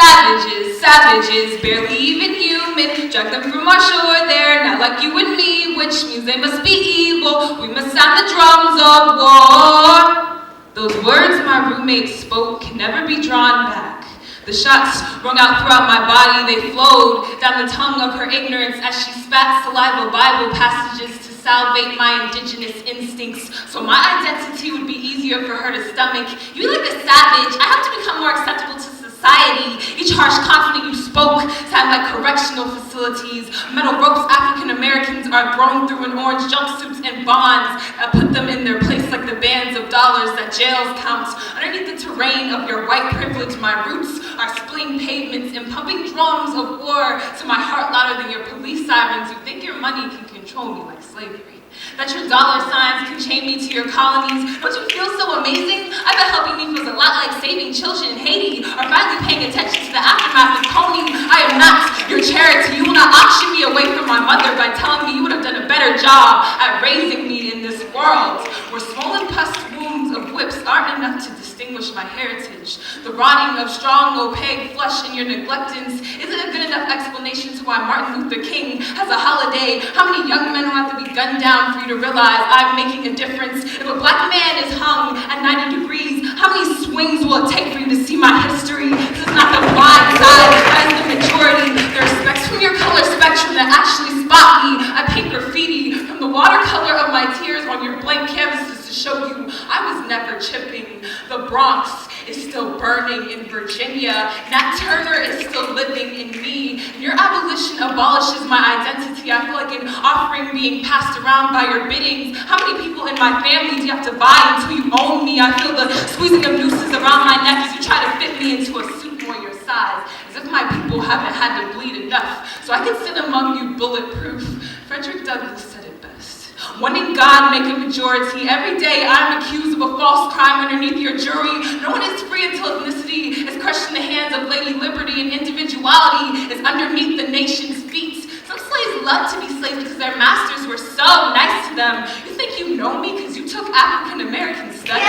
Savages, savages, barely even human. Drag them from our shore there, not like you and me, which means they must be evil. We must sound the drums of war. Those words my roommate spoke can never be drawn back. The shots rung out throughout my body, they flowed down the tongue of her ignorance as she spat saliva Bible passages to salvate my indigenous instincts, so my identity would be easier for her to stomach. You like a savage, I have to become more acceptable to society. Each harsh consonant you spoke sounded like correctional facilities. Metal ropes African Americans are thrown through in orange jumpsuits and bonds that put them in their place like the bands of dollars that jails count. Underneath the terrain of your white privilege, my roots are splitting pavements and pumping drums of war to my heart louder than your police sirens who think your money can control me like slavery. That your dollar signs can chain me to your colonies. Don't you feel so amazing? I bet helping me feels a lot like saving children in Haiti or finally paying attention to the aftermath of Coney. I am not your charity. You will not auction me away from my mother by telling me you would have done a better job at raising me in this world where swollen pus wounds of whips aren't enough to distinguish my heritage. The rotting of strong, opaque flesh in your neglectance isn't a good enough explanation to why Martin Luther King has a holiday. How many young men will have to be gunned down for you to realize I'm making a difference? If a black man is hung at 90 degrees, how many swings will it take for you to see my history? This is not the blind side, that is the majority. There are specks from your color spectrum that actually spot me. I paint graffiti from the watercolor of my tears on your blank canvases to show you I was never chipping. The Bronx is still burning in Virginia. Nat Turner is still living in me. Your abolition abolishes my identity. I feel like an offering being passed around by your biddings. How many people in my family do you have to buy until you own me? I feel the squeezing of nooses around my neck as you try to fit me into a suit more your size, as if my people haven't had to bleed enough, so I can sit among you bulletproof. Frederick Douglass said it best. When in God make a majority, every day I'm accused of a false crime underneath your jury. No one is free until ethnicity is crushed in the hands of Lady Liberty and individuality is underneath the nation's feet. Some slaves love to be slaves because their masters were so nice to them. You think you know me because you took African American studies?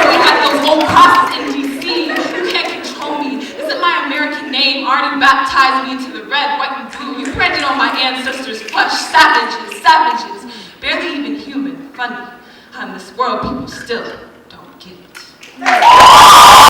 We had those old crosses in D.C. You can't control me. Isn't my American name already baptized me into the red, white, and blue? You printed on my ancestors' flesh. Savages, savages, barely even human. Funny how in this world people still don't get it.